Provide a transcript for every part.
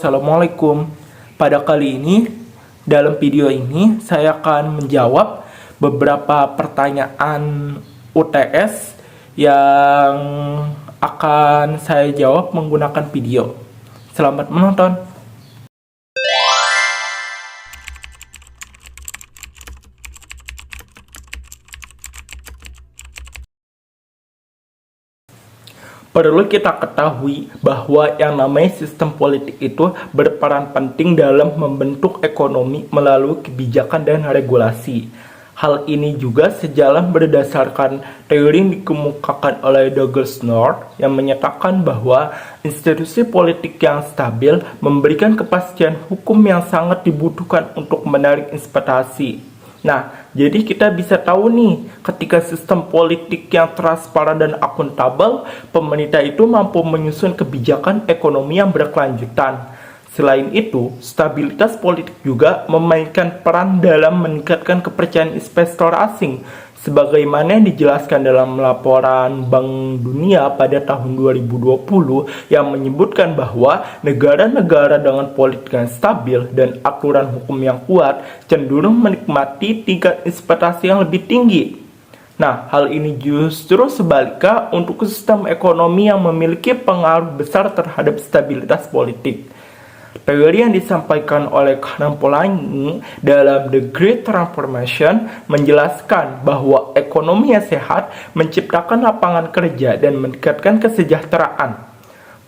Assalamualaikum. Pada kali ini, dalam video ini, saya akan menjawab beberapa pertanyaan UTS yang akan saya jawab menggunakan video. Selamat menonton. Perlu kita ketahui bahwa yang namanya sistem politik itu berperan penting dalam membentuk ekonomi melalui kebijakan dan regulasi. Hal ini juga sejalan berdasarkan teori yang dikemukakan oleh Douglas North yang menyatakan bahwa institusi politik yang stabil memberikan kepastian hukum yang sangat dibutuhkan untuk menarik investasi. Nah, jadi kita bisa tahu nih, ketika sistem politik yang transparan dan akuntabel, pemerintah itu mampu menyusun kebijakan ekonomi yang berkelanjutan. Selain itu, stabilitas politik juga memainkan peran dalam meningkatkan kepercayaan investor asing, sebagaimana yang dijelaskan dalam laporan Bank Dunia pada tahun 2020 yang menyebutkan bahwa negara-negara dengan politik yang stabil dan aturan hukum yang kuat cenderung menikmati tingkat investasi yang lebih tinggi. Nah, hal ini justru sebaliknya untuk sistem ekonomi yang memiliki pengaruh besar terhadap stabilitas politik. Teori yang disampaikan oleh Carnap Polanyi dalam The Great Transformation menjelaskan bahwa ekonomi yang sehat menciptakan lapangan kerja dan meningkatkan kesejahteraan.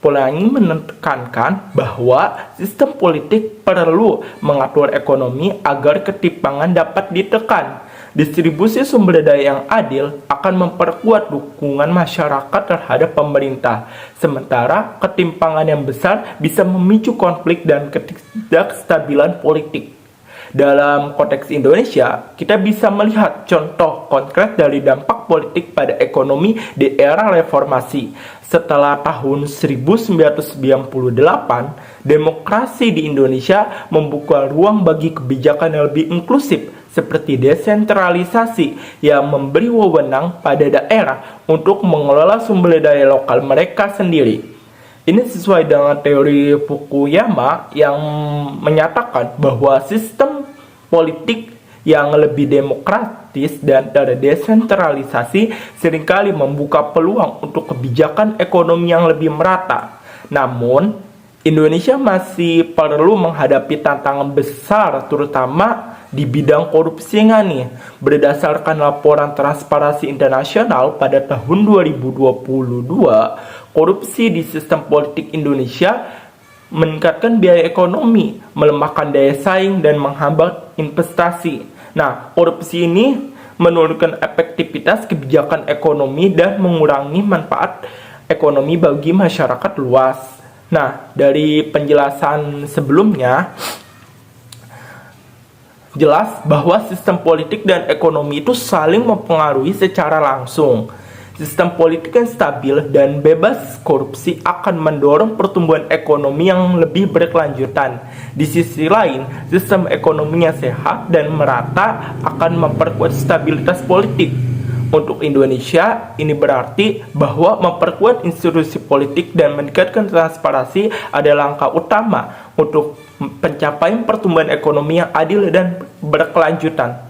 Polanyi menekankan bahwa sistem politik perlu mengatur ekonomi agar ketimpangan dapat ditekan. Distribusi sumber daya yang adil akan memperkuat dukungan masyarakat terhadap pemerintah, sementara ketimpangan yang besar bisa memicu konflik dan ketidakstabilan politik. Dalam konteks Indonesia, kita bisa melihat contoh konkret dari dampak politik pada ekonomi di era reformasi. Setelah tahun 1998, demokrasi di Indonesia membuka ruang bagi kebijakan yang lebih inklusif, seperti desentralisasi yang memberi wewenang pada daerah untuk mengelola sumber daya lokal mereka sendiri. Ini sesuai dengan teori Fukuyama yang menyatakan bahwa sistem politik yang lebih demokratis dan terdesentralisasi seringkali membuka peluang untuk kebijakan ekonomi yang lebih merata. Namun, Indonesia masih perlu menghadapi tantangan besar, terutama di bidang korupsi nih. Berdasarkan laporan Transparansi Internasional pada tahun 2022, korupsi di sistem politik Indonesia meningkatkan biaya ekonomi, melemahkan daya saing, dan menghambat investasi. Nah, korupsi ini menurunkan efektivitas kebijakan ekonomi dan mengurangi manfaat ekonomi bagi masyarakat luas. Nah, dari penjelasan sebelumnya, jelas bahwa sistem politik dan ekonomi itu saling mempengaruhi secara langsung. Sistem politik yang stabil dan bebas korupsi akan mendorong pertumbuhan ekonomi yang lebih berkelanjutan. Di sisi lain, sistem ekonomi yang sehat dan merata akan memperkuat stabilitas politik. Untuk Indonesia, ini berarti bahwa memperkuat institusi politik dan meningkatkan transparansi adalah langkah utama untuk pencapaian pertumbuhan ekonomi yang adil dan berkelanjutan.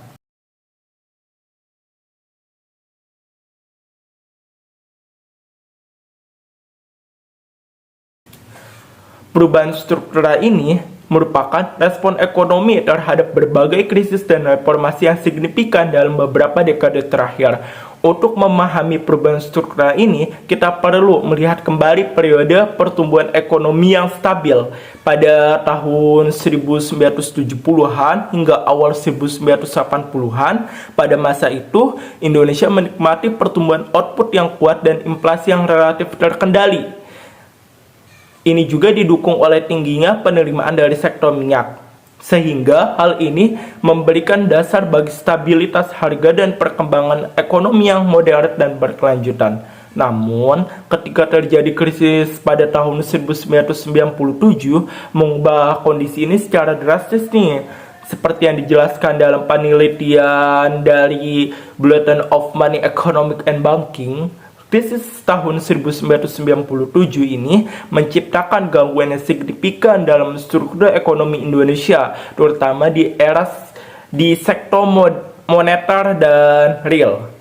Perubahan struktural ini merupakan respon ekonomi terhadap berbagai krisis dan reformasi yang signifikan dalam beberapa dekade terakhir. Untuk memahami perubahan struktural ini, kita perlu melihat kembali periode pertumbuhan ekonomi yang stabil pada tahun 1970-an hingga awal 1980-an. Pada masa itu, Indonesia menikmati pertumbuhan output yang kuat dan inflasi yang relatif terkendali. Ini juga didukung oleh tingginya penerimaan dari sektor minyak, sehingga hal ini memberikan dasar bagi stabilitas harga dan perkembangan ekonomi yang moderat dan berkelanjutan. Namun, ketika terjadi krisis pada tahun 1997, mengubah kondisi ini secara drastis nih. Seperti yang dijelaskan dalam penelitian dari Bulletin of Money, Economic and Banking, Krisis tahun 1997 ini menciptakan gangguan yang signifikan dalam struktur ekonomi Indonesia, terutama di sektor moneter dan real.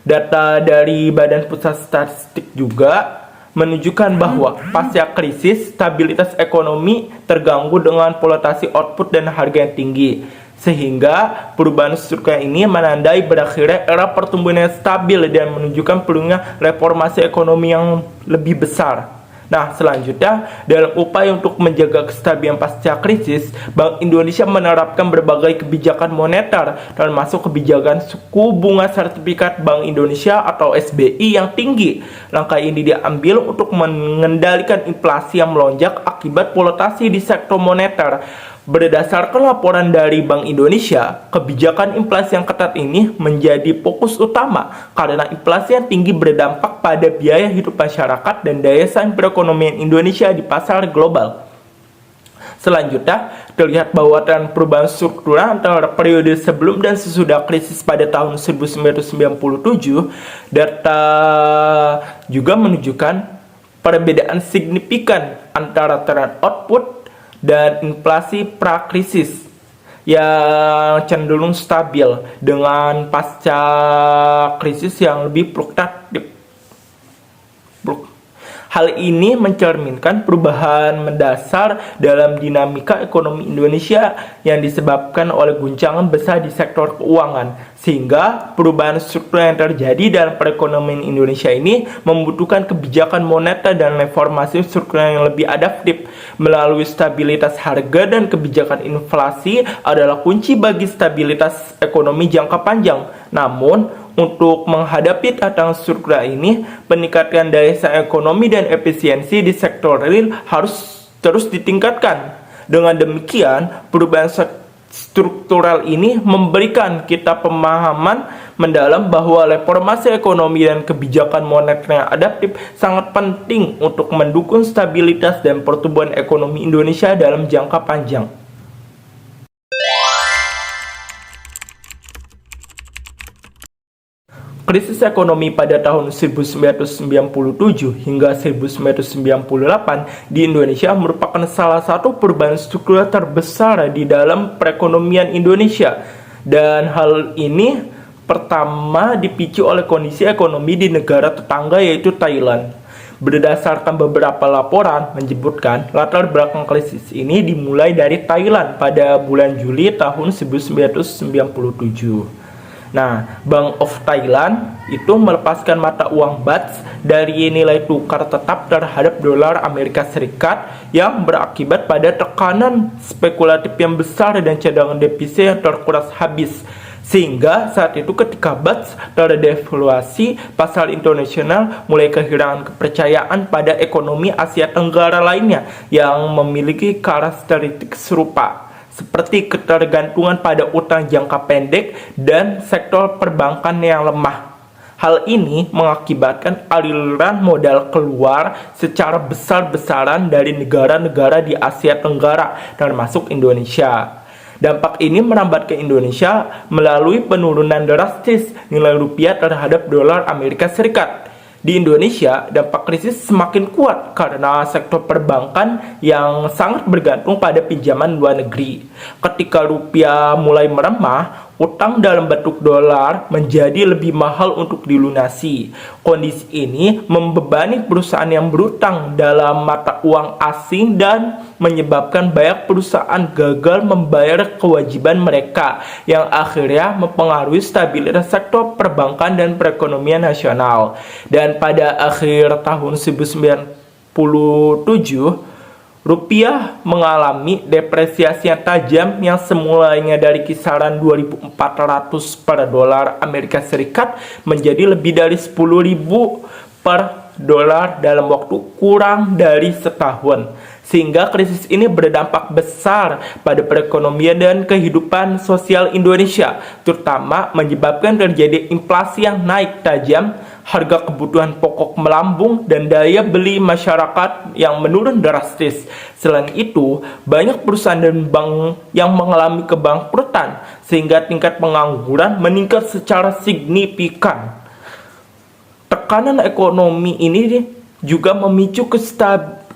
Data dari Badan Pusat Statistik juga menunjukkan bahwa pasca krisis, stabilitas ekonomi terganggu dengan volatilasi output dan harga yang tinggi. Sehingga perubahan struktur ini menandai berakhirnya era pertumbuhan yang stabil dan menunjukkan perlunya reformasi ekonomi yang lebih besar. Nah, selanjutnya, dalam upaya untuk menjaga kestabilan pasca krisis, Bank Indonesia menerapkan berbagai kebijakan moneter, termasuk kebijakan suku bunga sertifikat Bank Indonesia atau SBI yang tinggi. Langkah ini diambil untuk mengendalikan inflasi yang melonjak akibat volatilasi di sektor moneter. Berdasarkan laporan dari Bank Indonesia, kebijakan inflasi yang ketat ini menjadi fokus utama karena inflasi yang tinggi berdampak pada biaya hidup masyarakat dan daya saing perekonomian Indonesia di pasar global. Selanjutnya, terlihat bahwa tren perubahan struktural antara periode sebelum dan sesudah krisis pada tahun 1997, data juga menunjukkan perbedaan signifikan antara tren output dan inflasi pra-krisis yang cenderung stabil dengan pasca krisis yang lebih fluktuatif. Hal ini mencerminkan perubahan mendasar dalam dinamika ekonomi Indonesia yang disebabkan oleh guncangan besar di sektor keuangan, sehingga perubahan struktur yang terjadi dalam perekonomian Indonesia ini membutuhkan kebijakan moneter dan reformasi struktural yang lebih adaptif. Melalui stabilitas harga dan kebijakan inflasi adalah kunci bagi stabilitas ekonomi jangka panjang. Namun, untuk menghadapi tantangan struktural ini, peningkatan daya saing ekonomi dan efisiensi di sektor real harus terus ditingkatkan. Dengan demikian, perubahan struktural ini memberikan kita pemahaman mendalam bahwa reformasi ekonomi dan kebijakan moneter yang adaptif sangat penting untuk mendukung stabilitas dan pertumbuhan ekonomi Indonesia dalam jangka panjang. Krisis ekonomi pada tahun 1997 hingga 1998 di Indonesia merupakan salah satu perubahan struktural terbesar di dalam perekonomian Indonesia. Dan hal ini pertama dipicu oleh kondisi ekonomi di negara tetangga yaitu Thailand. Berdasarkan beberapa laporan menyebutkan latar belakang krisis ini dimulai dari Thailand pada bulan Juli tahun 1997. Nah, Bank of Thailand itu melepaskan mata uang Baht dari nilai tukar tetap terhadap dolar Amerika Serikat yang berakibat pada tekanan spekulatif yang besar dan cadangan devisa yang terkuras habis. Sehingga saat itu ketika Baht terdevaluasi, pasar internasional mulai kehilangan kepercayaan pada ekonomi Asia Tenggara lainnya yang memiliki karakteristik serupa, seperti ketergantungan pada utang jangka pendek dan sektor perbankan yang lemah. Hal ini mengakibatkan aliran modal keluar secara besar-besaran dari negara-negara di Asia Tenggara, termasuk Indonesia. Dampak ini merambat ke Indonesia melalui penurunan drastis nilai rupiah terhadap dolar Amerika Serikat. Di Indonesia, dampak krisis semakin kuat karena sektor perbankan yang sangat bergantung pada pinjaman luar negeri. Ketika rupiah mulai melemah, utang dalam bentuk dolar menjadi lebih mahal untuk dilunasi. Kondisi ini membebani perusahaan yang berutang dalam mata uang asing dan menyebabkan banyak perusahaan gagal membayar kewajiban mereka, yang akhirnya mempengaruhi stabilitas sektor perbankan dan perekonomian nasional. Dan pada akhir tahun 1997, rupiah mengalami depresiasi yang tajam yang semulanya dari kisaran 2.400 per dolar Amerika Serikat menjadi lebih dari 10.000 per dolar dalam waktu kurang dari setahun. Sehingga krisis ini berdampak besar pada perekonomian dan kehidupan sosial Indonesia, terutama menyebabkan terjadi inflasi yang naik tajam, harga kebutuhan pokok melambung, dan daya beli masyarakat yang menurun drastis. Selain itu, banyak perusahaan dan bank yang mengalami kebangkrutan, sehingga tingkat pengangguran meningkat secara signifikan. Tekanan ekonomi ini juga memicu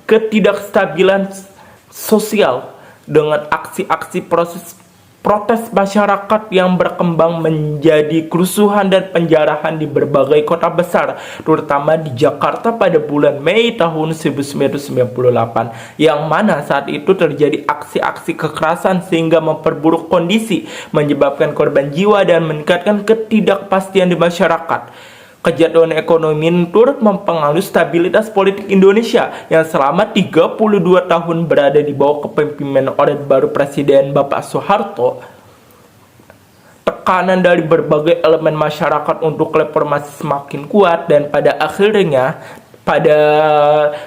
ketidakstabilan sosial dengan aksi-aksi protes masyarakat yang berkembang menjadi kerusuhan dan penjarahan di berbagai kota besar, terutama di Jakarta pada bulan Mei tahun 1998, yang mana saat itu terjadi aksi-aksi kekerasan sehingga memperburuk kondisi, menyebabkan korban jiwa dan meningkatkan ketidakpastian di masyarakat. Kejatuhan ekonomi turut mempengaruhi stabilitas politik Indonesia yang selama 32 tahun berada di bawah kepemimpinan Orde Baru Presiden Bapak Soeharto. Tekanan dari berbagai elemen masyarakat untuk reformasi semakin kuat dan pada akhirnya pada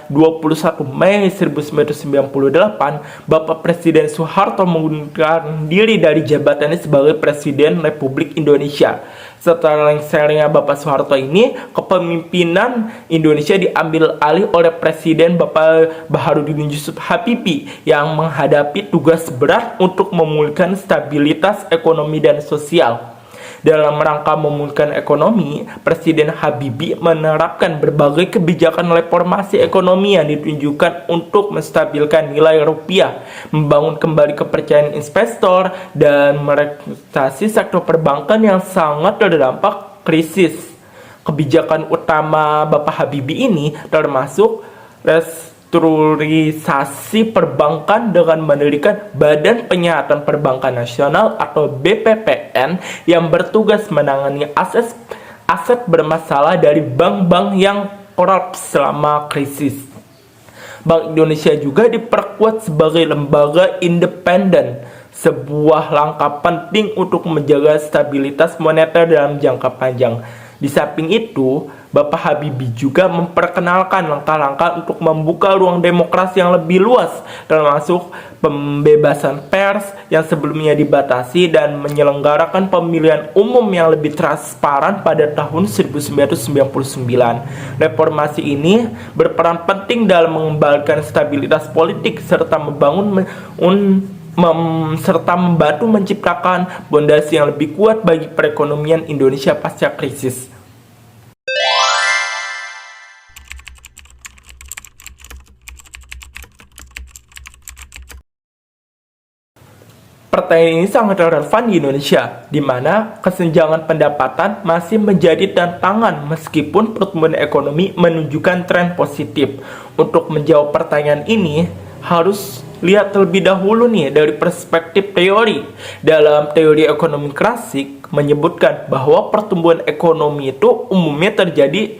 21 Mei 1998, Bapak Presiden Soeharto mengundurkan diri dari jabatannya sebagai Presiden Republik Indonesia. Setelah lengsernya Bapak Soeharto ini, kepemimpinan Indonesia diambil alih oleh Presiden Bapak Baharudin Yusuf Habibie yang menghadapi tugas berat untuk memulihkan stabilitas ekonomi dan sosial. Dalam rangka memulihkan ekonomi, Presiden Habibie menerapkan berbagai kebijakan reformasi ekonomi yang ditunjukkan untuk menstabilkan nilai rupiah, membangun kembali kepercayaan investor, dan merestruksi sektor perbankan yang sangat terdampak krisis. Kebijakan utama Bapak Habibie ini termasuk restrukturisasi perbankan dengan mendirikan Badan Penyihatan Perbankan Nasional atau BPPN yang bertugas menangani aset bermasalah dari bank-bank yang kolaps selama krisis. Bank Indonesia juga diperkuat sebagai lembaga independen, sebuah langkah penting untuk menjaga stabilitas moneter dalam jangka panjang. Di samping itu, Bapak Habibie juga memperkenalkan langkah-langkah untuk membuka ruang demokrasi yang lebih luas, termasuk pembebasan pers yang sebelumnya dibatasi dan menyelenggarakan pemilihan umum yang lebih transparan pada tahun 1999. Reformasi ini berperan penting dalam mengembalikan stabilitas politik serta membantu menciptakan fondasi yang lebih kuat bagi perekonomian Indonesia pasca krisis. Pertanyaan ini sangat relevan di Indonesia, di mana kesenjangan pendapatan masih menjadi tantangan meskipun pertumbuhan ekonomi menunjukkan tren positif. Untuk menjawab pertanyaan ini, harus lihat terlebih dahulu nih dari perspektif teori. Dalam teori ekonomi klasik menyebutkan bahwa pertumbuhan ekonomi itu umumnya terjadi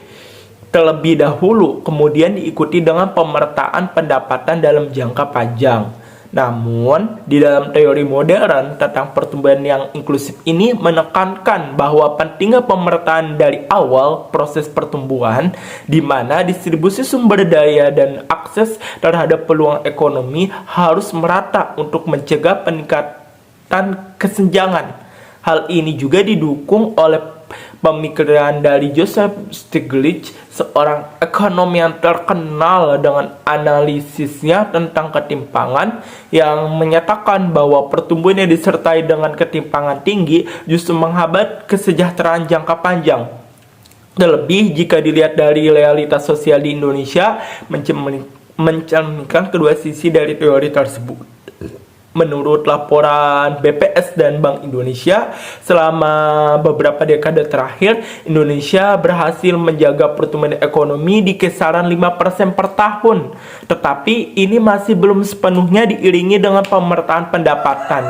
terlebih dahulu, kemudian diikuti dengan pemerataan pendapatan dalam jangka panjang. Namun, di dalam teori modern tentang pertumbuhan yang inklusif ini menekankan bahwa pentingnya pemerataan dari awal proses pertumbuhan, di mana distribusi sumber daya dan akses terhadap peluang ekonomi harus merata untuk mencegah peningkatan kesenjangan. Hal ini juga didukung oleh pemikiran dari Joseph Stiglitz, seorang ekonom yang terkenal dengan analisisnya tentang ketimpangan, yang menyatakan bahwa pertumbuhan yang disertai dengan ketimpangan tinggi justru menghambat kesejahteraan jangka panjang. Terlebih jika dilihat dari realitas sosial di Indonesia mencerminkan kedua sisi dari teori tersebut. Menurut laporan BPS dan Bank Indonesia, selama beberapa dekade terakhir, Indonesia berhasil menjaga pertumbuhan ekonomi di kisaran 5% per tahun. Tetapi ini masih belum sepenuhnya diiringi dengan pemerataan pendapatan.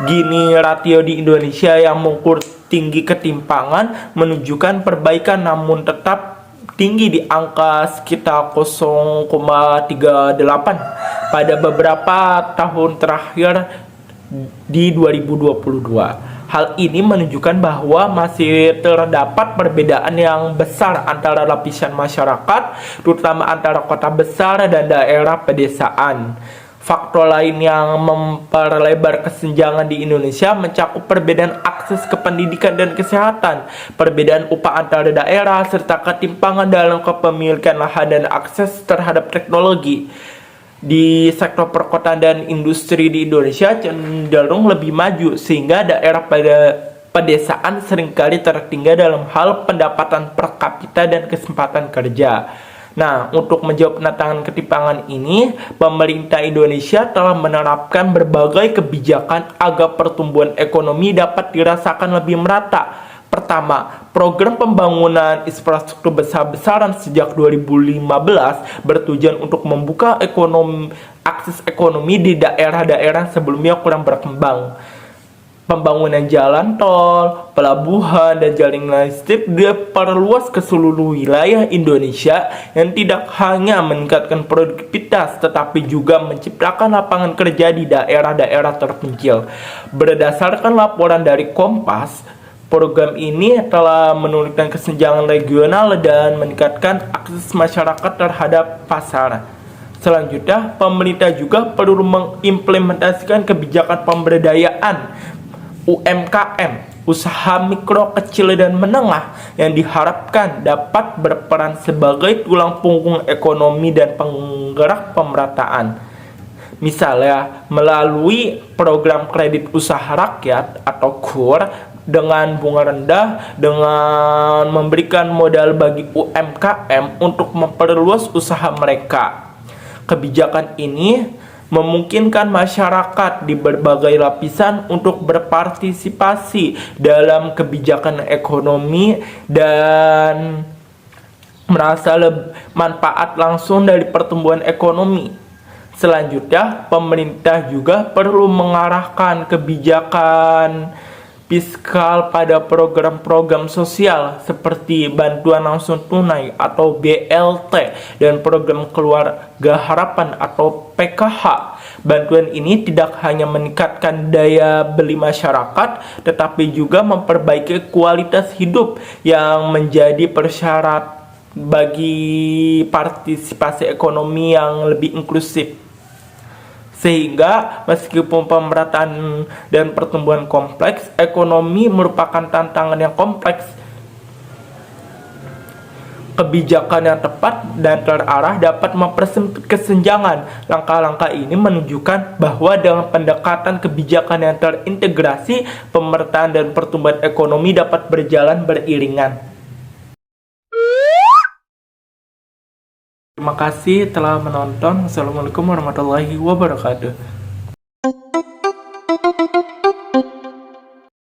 Gini rasio di Indonesia yang mengukur tinggi ketimpangan menunjukkan perbaikan, namun tetap tinggi di angka sekitar 0,38 pada beberapa tahun terakhir di 2022. Hal ini menunjukkan bahwa masih terdapat perbedaan yang besar antara lapisan masyarakat, terutama antara kota besar dan daerah pedesaan. Faktor lain yang memperlebar kesenjangan di Indonesia mencakup perbedaan akses ke pendidikan dan kesehatan, perbedaan upah antara daerah, serta ketimpangan dalam kepemilikan lahan dan akses terhadap teknologi. Di sektor perkotaan dan industri di Indonesia cenderung lebih maju, sehingga daerah pada Pedesaan seringkali tertinggal dalam hal pendapatan per kapita dan kesempatan kerja. Nah, untuk menjawab tantangan ketimpangan ini, pemerintah Indonesia telah menerapkan berbagai kebijakan agar pertumbuhan ekonomi dapat dirasakan lebih merata. Pertama, program pembangunan infrastruktur besar-besaran sejak 2015 bertujuan untuk membuka akses ekonomi di daerah-daerah sebelumnya kurang berkembang. Pembangunan jalan tol, pelabuhan, dan jaringan listrik diperluas ke seluruh wilayah Indonesia yang tidak hanya meningkatkan produktivitas tetapi juga menciptakan lapangan kerja di daerah-daerah terpencil. Berdasarkan laporan dari Kompas, program ini telah menurunkan kesenjangan regional dan meningkatkan akses masyarakat terhadap pasar. Selanjutnya, pemerintah juga perlu mengimplementasikan kebijakan pemberdayaan UMKM, usaha mikro, kecil, dan menengah yang diharapkan dapat berperan sebagai tulang punggung ekonomi dan penggerak pemerataan. Misalnya, melalui program kredit usaha rakyat atau KUR dengan bunga rendah, dengan memberikan modal bagi UMKM untuk memperluas usaha mereka. Kebijakan ini memungkinkan masyarakat di berbagai lapisan untuk berpartisipasi dalam kebijakan ekonomi dan merasa manfaat langsung dari pertumbuhan ekonomi. Selanjutnya, pemerintah juga perlu mengarahkan kebijakan fiskal pada program-program sosial seperti bantuan langsung tunai atau BLT dan program keluarga harapan atau PKH. Bantuan ini tidak hanya meningkatkan daya beli masyarakat, tetapi juga memperbaiki kualitas hidup yang menjadi persyarat bagi partisipasi ekonomi yang lebih inklusif. Sehingga meskipun pemerataan dan pertumbuhan kompleks, ekonomi merupakan tantangan yang kompleks. Kebijakan yang tepat dan terarah dapat mempersempit kesenjangan. Langkah-langkah ini menunjukkan bahwa dengan pendekatan kebijakan yang terintegrasi, pemerataan dan pertumbuhan ekonomi dapat berjalan beriringan. Terima kasih telah menonton. Assalamualaikum warahmatullahi wabarakatuh.